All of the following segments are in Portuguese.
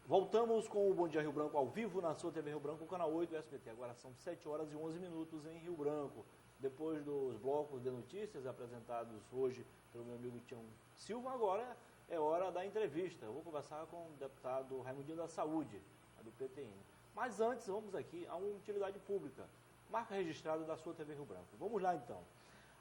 Voltamos com o Bom Dia Rio Branco ao vivo na sua TV Rio Branco, canal 8 do SBT. Agora são 7 horas e 11 minutos em Rio Branco. Depois dos blocos de notícias apresentados hoje pelo meu amigo Tião Silva, agora é hora da entrevista. Eu vou conversar com o deputado Raimundinho da Saúde, do PTN. Mas antes, vamos aqui a uma utilidade pública, marca registrada da sua TV Rio Branco. Vamos lá então.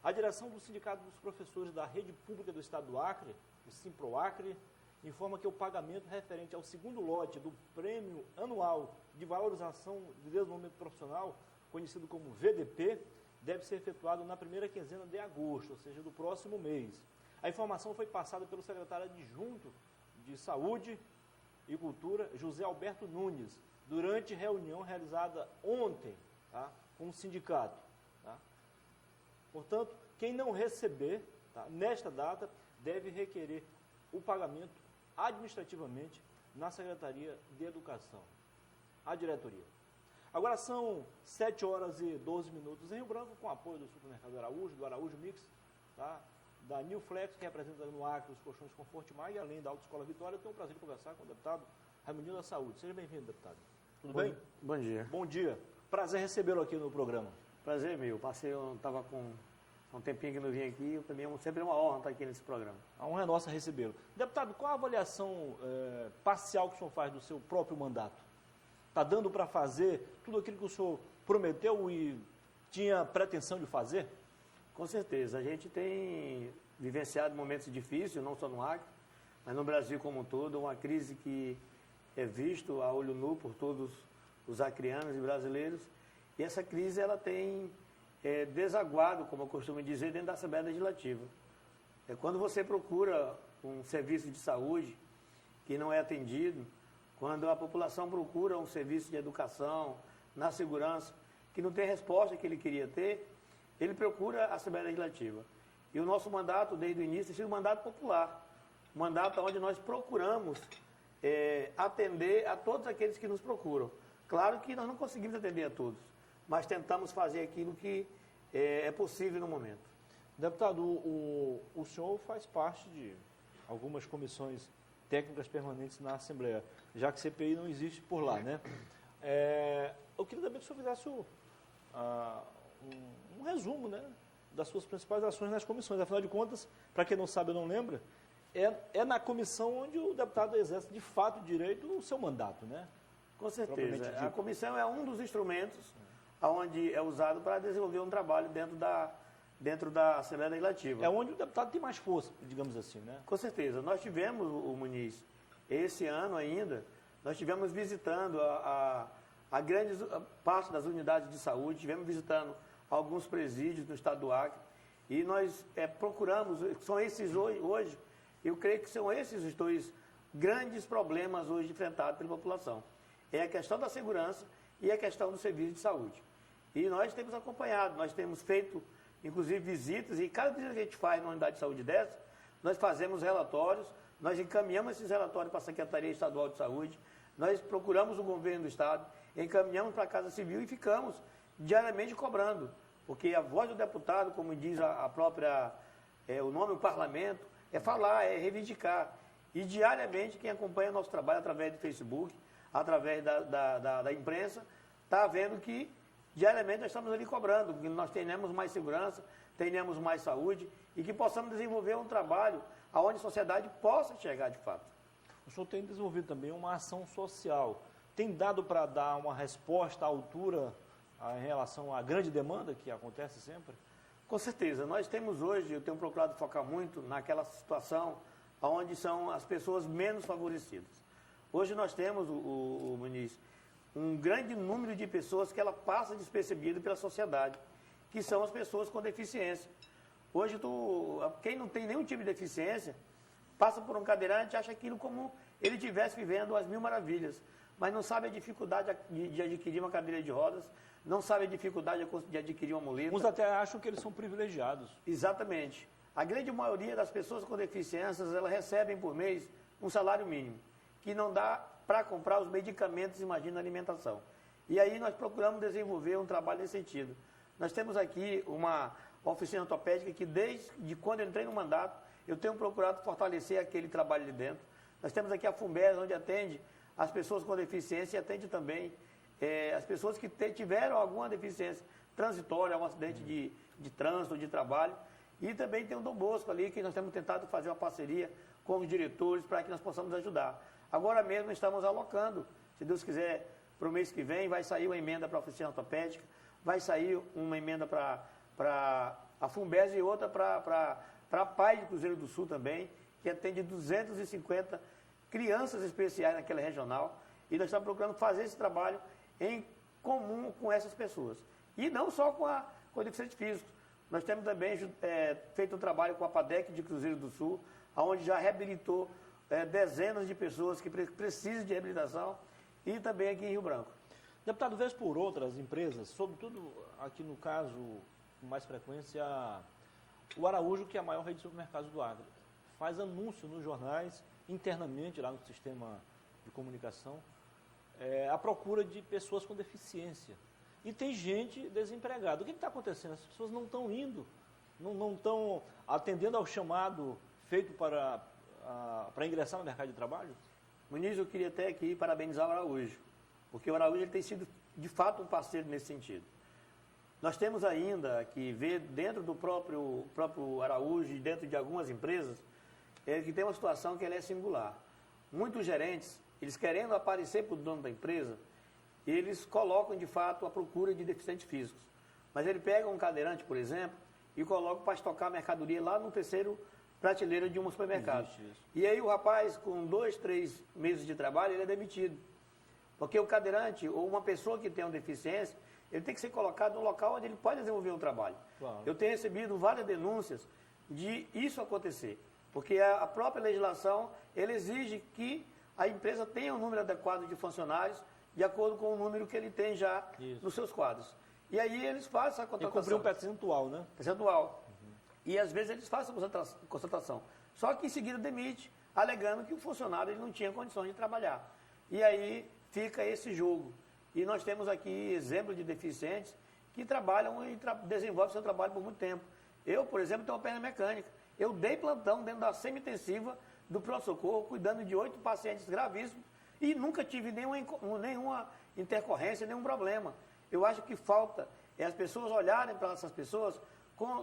A direção do Sindicato dos Professores da Rede Pública do Estado do Acre, o Simproacre, informa que o pagamento referente ao segundo lote do Prêmio Anual de Valorização de Desenvolvimento Profissional, conhecido como VDP, deve ser efetuado na primeira quinzena de agosto, ou seja, do próximo mês. A informação foi passada pelo secretário adjunto de Saúde e Cultura, José Alberto Nunes, durante reunião realizada ontem, tá, com o sindicato. Tá? Portanto, quem não receber, tá, nesta data, deve requerer o pagamento administrativamente na Secretaria de Educação, a diretoria. Agora são 7 horas e 12 minutos em Rio Branco, com apoio do Supermercado Araújo, do Araújo Mix, tá? Da New Flex, que representa no Acre os colchões Confortimag, e além da Autoescola Vitória. Eu tenho o prazer de conversar com o deputado Raimundinho da Saúde. Seja bem-vindo, deputado. Tudo bem? Bom dia. Bom dia. Prazer recebê-lo aqui no programa. Prazer meu. Estava com um tempinho que não vim aqui, para mim sempre é uma honra estar aqui nesse programa. A honra é nossa recebê-lo. Deputado, qual a avaliação parcial que o senhor faz do seu próprio mandato? Está dando para fazer tudo aquilo que o senhor prometeu e tinha pretensão de fazer? Com certeza. A gente tem vivenciado momentos difíceis, não só no Acre, mas no Brasil como um todo, uma crise que é visto a olho nu por todos os acreanos e brasileiros. E essa crise ela tem desaguado, como eu costumo dizer, dentro da Assembleia Legislativa. Quando você procura um serviço de saúde que não é atendido, quando a população procura um serviço de educação, na segurança, que não tem a resposta que ele queria ter, ele procura a Assembleia Legislativa. E o nosso mandato, desde o início, tem sido um mandato popular. Um mandato onde nós procuramos atender a todos aqueles que nos procuram. Claro que nós não conseguimos atender a todos, mas tentamos fazer aquilo que é possível no momento. Deputado, o senhor faz parte de algumas comissões técnicas permanentes na Assembleia, já que CPI não existe por lá, né? Eu queria também que o senhor fizesse um resumo, né, das suas principais ações nas comissões. Afinal de contas, para quem não sabe ou não lembra, é na comissão onde o deputado exerce de fato direito o seu mandato, né? Com certeza. A comissão é um dos instrumentos onde é usado para desenvolver um trabalho dentro da Assembleia Legislativa. É onde o deputado tem mais força, digamos assim, né? Com certeza. Nós tivemos, o Muniz, esse ano ainda, nós tivemos visitando a grande parte das unidades de saúde, tivemos visitando alguns presídios no estado do Acre, e nós procuramos, são esses hoje, eu creio que são esses os dois grandes problemas hoje enfrentados pela população. É a questão da segurança e a questão do serviço de saúde. E nós temos acompanhado, nós temos feito, inclusive, visitas, e cada visita que a gente faz numa unidade de saúde dessa, nós fazemos relatórios, nós encaminhamos esses relatórios para a Secretaria Estadual de Saúde, nós procuramos o governo do Estado, encaminhamos para a Casa Civil e ficamos diariamente cobrando, porque a voz do deputado, como diz a própria, o nome do parlamento, é falar, é reivindicar. E diariamente quem acompanha nosso trabalho através do Facebook, através da imprensa, está vendo que diariamente nós estamos ali cobrando, que nós tenhamos mais segurança, tenhamos mais saúde e que possamos desenvolver um trabalho onde a sociedade possa chegar de fato. O senhor tem desenvolvido também uma ação social. Tem dado para dar uma resposta à altura em relação à grande demanda que acontece sempre? Com certeza. Nós temos hoje, eu tenho procurado focar muito naquela situação onde são as pessoas menos favorecidas. Hoje nós temos, o Muniz, um grande número de pessoas que ela passa despercebida pela sociedade, que são as pessoas com deficiência. Hoje, quem não tem nenhum tipo de deficiência, passa por um cadeirante e acha aquilo como ele estivesse vivendo as mil maravilhas, mas não sabe a dificuldade de adquirir uma cadeira de rodas, não sabe a dificuldade de adquirir uma muleta. Uns até acham que eles são privilegiados. Exatamente. A grande maioria das pessoas com deficiências, elas recebem por mês um salário mínimo, que não dá para comprar os medicamentos, imagina, a alimentação. E aí nós procuramos desenvolver um trabalho nesse sentido. Nós temos aqui uma oficina ortopédica que desde quando eu entrei no mandato, eu tenho procurado fortalecer aquele trabalho ali dentro. Nós temos aqui a Fumbés, onde atende as pessoas com deficiência e atende também as pessoas que tiveram alguma deficiência transitória, um acidente de trânsito, de trabalho. E também tem o Dom Bosco ali, que nós temos tentado fazer uma parceria com os diretores para que nós possamos ajudar. Agora mesmo estamos alocando, se Deus quiser, para o mês que vem, vai sair uma emenda para a oficina ortopédica, vai sair uma emenda para a Fumbes e outra para a PAI de Cruzeiro do Sul também, que atende 250 crianças especiais naquela regional. E nós estamos procurando fazer esse trabalho em comum com essas pessoas. E não só com deficientes físicos. Nós temos também feito um trabalho com a PADEC de Cruzeiro do Sul, onde já reabilitou dezenas de pessoas que precisam de reabilitação, e também aqui em Rio Branco. Deputado, vez por outra, as empresas, sobretudo aqui no caso, com mais frequência, o Araújo, que é a maior rede de supermercados do Acre, faz anúncio nos jornais, internamente lá no sistema de comunicação, à procura de pessoas com deficiência. E tem gente desempregada. O que está acontecendo? As pessoas não estão indo, não estão atendendo ao chamado feito para ingressar no mercado de trabalho? Muniz, eu queria até aqui parabenizar o Araújo, porque o Araújo ele tem sido, de fato, um parceiro nesse sentido. Nós temos ainda que ver dentro do próprio Araújo e dentro de algumas empresas, que tem uma situação que ela é singular. Muitos gerentes, eles querendo aparecer para o dono da empresa, eles colocam, de fato, a procura de deficientes físicos. Mas ele pega um cadeirante, por exemplo, e coloca para estocar a mercadoria lá no terceiro prateleira de um supermercado. E aí o rapaz, com 2, 3 meses de trabalho, ele é demitido. Porque o cadeirante, ou uma pessoa que tem uma deficiência, ele tem que ser colocado num local onde ele pode desenvolver um trabalho. Claro. Eu tenho recebido várias denúncias de isso acontecer. Porque a própria legislação, ele exige que a empresa tenha um número adequado de funcionários, de acordo com o número que ele tem já nos seus quadros. E aí eles fazem essa contratação. Tem que cumprir um percentual, né? Percentual. E às vezes eles fazem a constatação. Só que em seguida demite, alegando que o funcionário ele não tinha condições de trabalhar. E aí fica esse jogo. E nós temos aqui exemplos de deficientes que trabalham e desenvolvem seu trabalho por muito tempo. Eu, por exemplo, tenho uma perna mecânica. Eu dei plantão dentro da semi-intensiva do pronto-socorro, cuidando de 8 pacientes gravíssimos e nunca tive nenhuma intercorrência, nenhum problema. Eu acho que falta as pessoas olharem para essas pessoas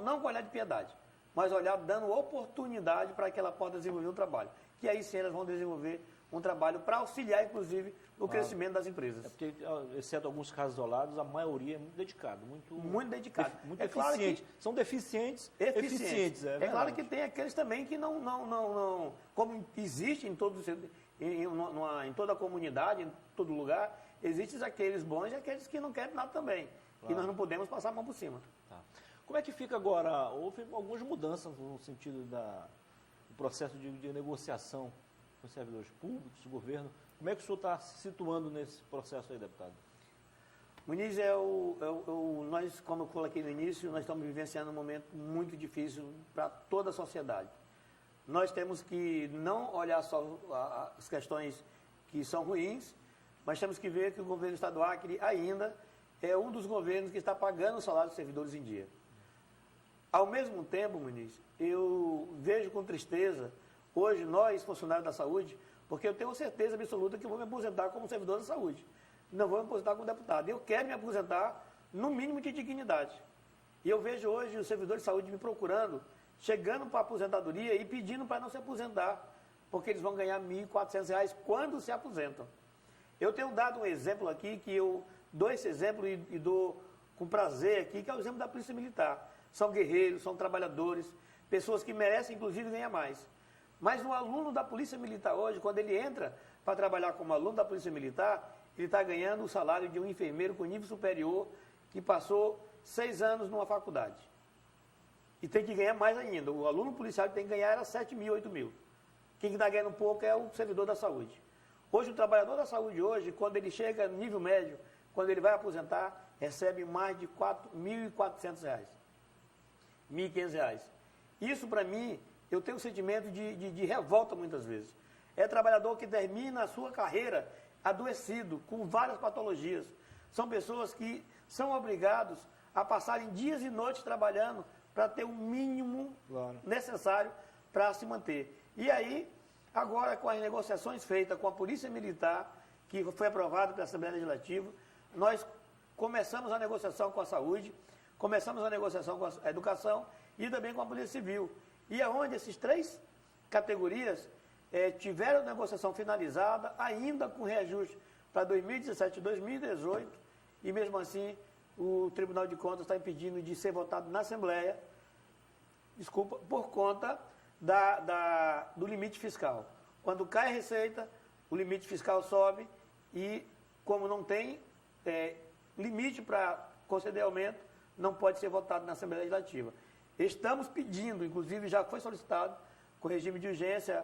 não com olhar de piedade, mas olhar dando oportunidade para que ela possa desenvolver um trabalho. Que aí sim elas vão desenvolver um trabalho para auxiliar, inclusive, no crescimento das empresas. É porque, exceto alguns casos isolados, a maioria é muito dedicado. Muito dedicado. Muito eficiente. Claro que são deficientes eficientes. É claro que tem aqueles também que não como existe em toda a comunidade, em todo lugar, existem aqueles bons e aqueles que não querem nada também. Claro. E nós não podemos passar a mão por cima. Tá. Como é que fica agora? Houve algumas mudanças no sentido do processo de negociação com os servidores públicos, do governo. Como é que o senhor está se situando nesse processo aí, deputado? Muniz, nós, como eu coloquei no início, nós estamos vivenciando um momento muito difícil para toda a sociedade. Nós temos que não olhar só as questões que são ruins, mas temos que ver que o governo do Estado do Acre ainda é um dos governos que está pagando o salário dos servidores em dia. Ao mesmo tempo, Muniz, eu vejo com tristeza, hoje, nós, funcionários da saúde, porque eu tenho certeza absoluta que eu vou me aposentar como servidor da saúde. Não vou me aposentar como deputado. Eu quero me aposentar no mínimo de dignidade. E eu vejo hoje os servidores de saúde me procurando, chegando para a aposentadoria e pedindo para não se aposentar, porque eles vão ganhar R$ 1.400 quando se aposentam. Eu tenho dado um exemplo aqui, que eu dou esse exemplo e dou com prazer aqui, que é o exemplo da Polícia Militar. São guerreiros, são trabalhadores, pessoas que merecem, inclusive, ganhar mais. Mas um aluno da Polícia Militar hoje, quando ele entra para trabalhar como aluno da Polícia Militar, ele está ganhando o salário de um enfermeiro com nível superior que passou 6 anos numa faculdade. E tem que ganhar mais ainda. O aluno policial tem que ganhar era 7 mil, 8 mil. Quem está ganhando pouco é o servidor da saúde. Hoje, o trabalhador da saúde, hoje, quando ele chega no nível médio, quando ele vai aposentar, recebe mais de R$ 1.400. R$ 1.500. Isso, para mim, eu tenho um sentimento de revolta muitas vezes. É trabalhador que termina a sua carreira adoecido, com várias patologias. São pessoas que são obrigados a passarem dias e noites trabalhando para ter o mínimo necessário para se manter. E aí, agora com as negociações feitas com a Polícia Militar, que foi aprovado pela Assembleia Legislativa. Nós começamos a negociação com a saúde, começamos a negociação com a educação e também com a Polícia Civil. E aonde essas três categorias tiveram negociação finalizada, ainda com reajuste para 2017 e 2018, e mesmo assim o Tribunal de Contas está impedindo de ser votado na Assembleia, por conta do limite fiscal. Quando cai a receita, o limite fiscal sobe e, como não tem limite para conceder aumento, não pode ser votado na Assembleia Legislativa. Estamos pedindo, inclusive já foi solicitado, com regime de urgência,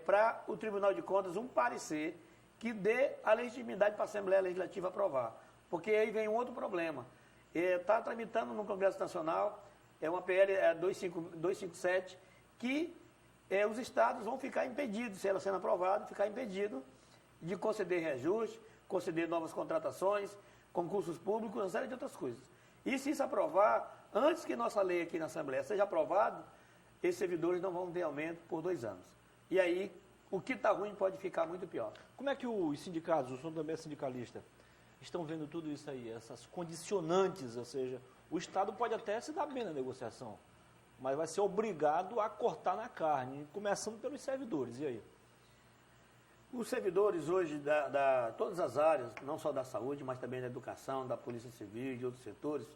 para o Tribunal de Contas um parecer que dê a legitimidade para a Assembleia Legislativa aprovar. Porque aí vem um outro problema. Está tramitando no Congresso Nacional uma PL 257, que os estados vão ficar impedidos, se ela sendo aprovada, ficar impedido de conceder reajuste, conceder novas contratações, concursos públicos, uma série de outras coisas. E se isso aprovar, antes que nossa lei aqui na Assembleia seja aprovada, esses servidores não vão ter aumento por 2 anos. E aí, o que está ruim pode ficar muito pior. Como é que os sindicatos, o senhor também é sindicalista, estão vendo tudo isso aí, essas condicionantes, ou seja, o Estado pode até se dar bem na negociação, mas vai ser obrigado a cortar na carne, começando pelos servidores, e aí? Os servidores hoje, todas as áreas, não só da saúde, mas também da educação, da Polícia Civil e de outros setores,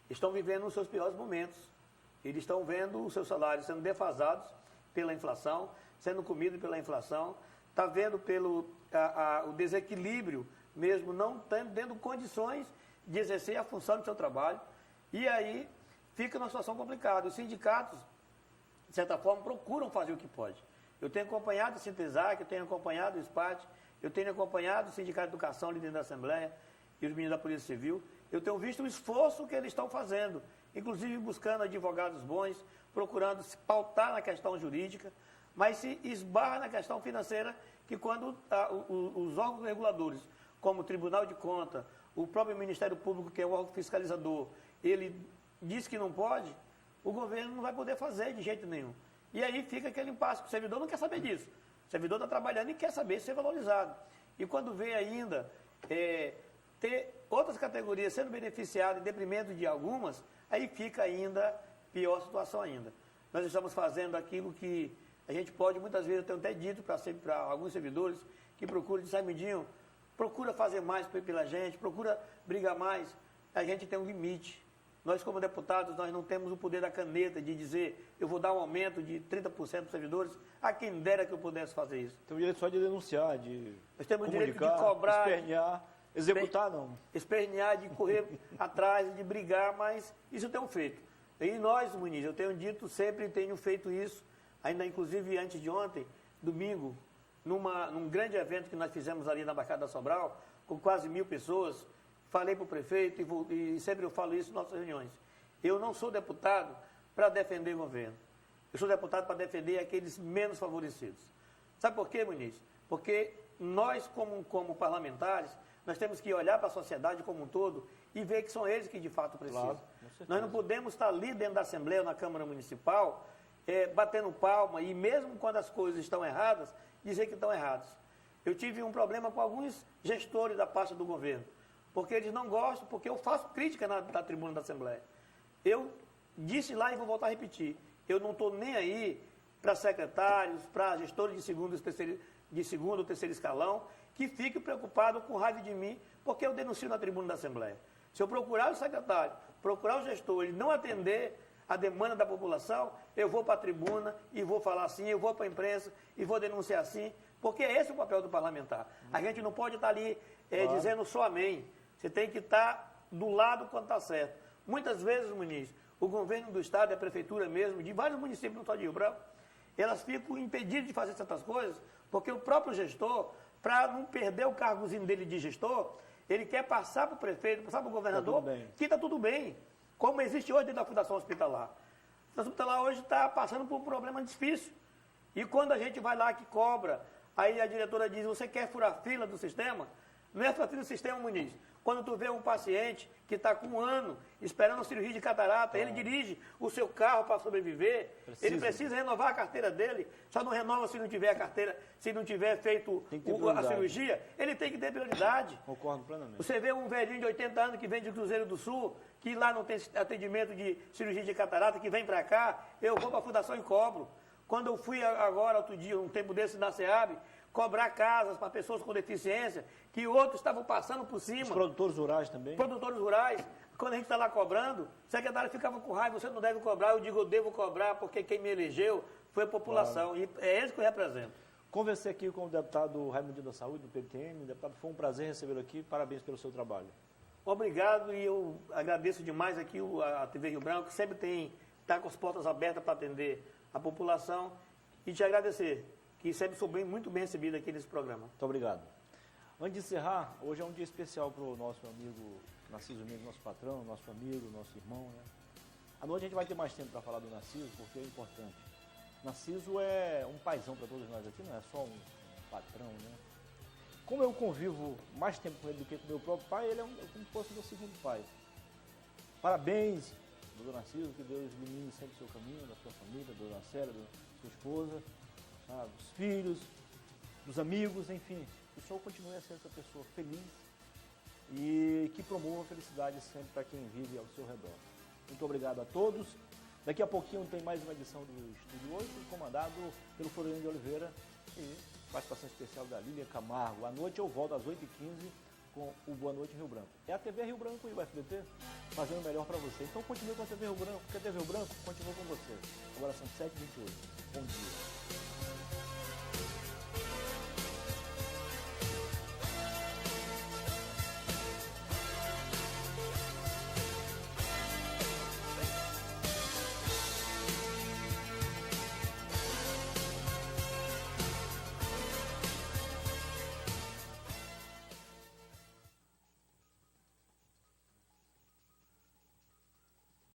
estão vivendo os seus piores momentos. Eles estão vendo os seus salários sendo defasados pela inflação, sendo comidos pela inflação, está vendo pelo o desequilíbrio mesmo, não tendo condições de exercer a função do seu trabalho, e aí fica numa situação complicada. Os sindicatos, de certa forma, procuram fazer o que pode. Eu tenho acompanhado o Sintesac, eu tenho acompanhado o SPAT, eu tenho acompanhado o Sindicato de Educação ali dentro da Assembleia e os meninos da Polícia Civil. Eu tenho visto o esforço que eles estão fazendo, inclusive buscando advogados bons, procurando se pautar na questão jurídica, mas se esbarra na questão financeira, que quando os órgãos reguladores, como o Tribunal de Contas, o próprio Ministério Público, que é o órgão fiscalizador, ele diz que não pode, o governo não vai poder fazer de jeito nenhum. E aí fica aquele impasse, o servidor não quer saber disso. O servidor está trabalhando e quer saber ser valorizado. E quando vê ainda ter outras categorias sendo beneficiadas em detrimento de algumas, aí fica ainda pior situação ainda. Nós estamos fazendo aquilo que a gente pode, muitas vezes, eu tenho até dito para alguns servidores que procuram, dizer, Mindinho, procura fazer mais pela gente, procura brigar mais. A gente tem um limite. Nós, como deputados, nós não temos o poder da caneta de dizer eu vou dar um aumento de 30% para os servidores. A quem dera que eu pudesse fazer isso. Tem o direito só de denunciar, de nós temos o direito de cobrar, espernear, executar não. Espernear, de correr atrás, de brigar, mas isso eu tenho feito. E nós, Muniz, eu tenho dito sempre, tenho feito isso, ainda inclusive antes de ontem, domingo, num grande evento que nós fizemos ali na Baixada da Sobral, com quase 1000 pessoas. Falei para o prefeito e sempre eu falo isso em nossas reuniões. Eu não sou deputado para defender o governo. Eu sou deputado para defender aqueles menos favorecidos. Sabe por quê, Muniz? Porque nós, como parlamentares, nós temos que olhar para a sociedade como um todo e ver que são eles que de fato precisam. Claro, nós não podemos estar ali dentro da Assembleia ou na Câmara Municipal batendo palma e mesmo quando as coisas estão erradas, dizer que estão erradas. Eu tive um problema com alguns gestores da parte do governo, porque eles não gostam, porque eu faço crítica na tribuna da Assembleia. Eu disse lá e vou voltar a repetir, eu não estou nem aí para secretários, para gestores de segundo ou terceiro escalão, que fiquem preocupados com raiva de mim, porque eu denuncio na tribuna da Assembleia. Se eu procurar o secretário, procurar o gestor, ele não atender a demanda da população, eu vou para a tribuna e vou falar assim, eu vou para a imprensa e vou denunciar assim, porque esse é o papel do parlamentar. A gente não pode estar ali dizendo só amém. Você tem que estar do lado quando está certo. Muitas vezes, Muniz, o governo do Estado e a prefeitura mesmo, de vários municípios, não só de Rio Branco, elas ficam impedidas de fazer certas coisas, porque o próprio gestor, para não perder o cargozinho dele de gestor, ele quer passar para o prefeito, passar para o governador, que está tudo bem. Como existe hoje dentro da Fundação Hospitalar. A Fundação Hospitalar hoje está passando por um problema difícil. E quando a gente vai lá que cobra, aí a diretora diz, você quer furar a fila do sistema? Não é fratura do sistema, Muniz. Quando tu vê um paciente que está com 1 ano esperando a cirurgia de catarata, ele dirige o seu carro para sobreviver, ele precisa renovar a carteira dele, só não renova se não tiver a carteira, se não tiver feito a cirurgia, ele tem que ter prioridade. Concordo plenamente. Você vê um velhinho de 80 anos que vem de Cruzeiro do Sul, que lá não tem atendimento de cirurgia de catarata, que vem para cá, eu vou para a fundação e cobro. Quando eu fui agora, outro dia, um tempo desse na SEAB, cobrar casas para pessoas com deficiência, que outros estavam passando por cima. Os produtores rurais também? Produtores rurais. Quando a gente está lá cobrando, o secretário ficava com raiva, você não deve cobrar, eu digo, eu devo cobrar, porque quem me elegeu foi a população, claro. E é eles que eu represento. Conversei aqui com o deputado Raimundinho da Saúde, do PTN. Deputado, foi um prazer recebê-lo aqui, parabéns pelo seu trabalho. Obrigado, e eu agradeço demais aqui a TV Rio Branco, que sempre está com as portas abertas para atender a população, e te agradecer, que sempre sou muito bem recebido aqui nesse programa. Muito obrigado. Antes de encerrar, hoje é um dia especial para o nosso amigo Narciso Mendes, nosso patrão, nosso amigo, nosso irmão, né? À noite a gente vai ter mais tempo para falar do Narciso, porque é importante. Narciso é um paizão para todos nós aqui, não é só um patrão, né? Como eu convivo mais tempo com ele do que com meu próprio pai, ele é como se fosse meu segundo pai. Parabéns, doutor Narciso, que Deus ilumine sempre o seu caminho, da sua família, da dona Célia, da sua esposa, tá? Dos filhos, dos amigos, enfim. Que o senhor continue a ser essa pessoa feliz e que promova a felicidade sempre para quem vive ao seu redor. Muito obrigado a todos. Daqui a pouquinho tem mais uma edição do Estúdio 8, comandado pelo Floriano de Oliveira e participação especial da Lília Camargo. À noite eu volto às 8h15 com o Boa Noite Rio Branco. É a TV Rio Branco e o SBT fazendo o melhor para você. Então continue com a TV Rio Branco, porque a TV Rio Branco continua com você. Agora são 7h28. Bom dia.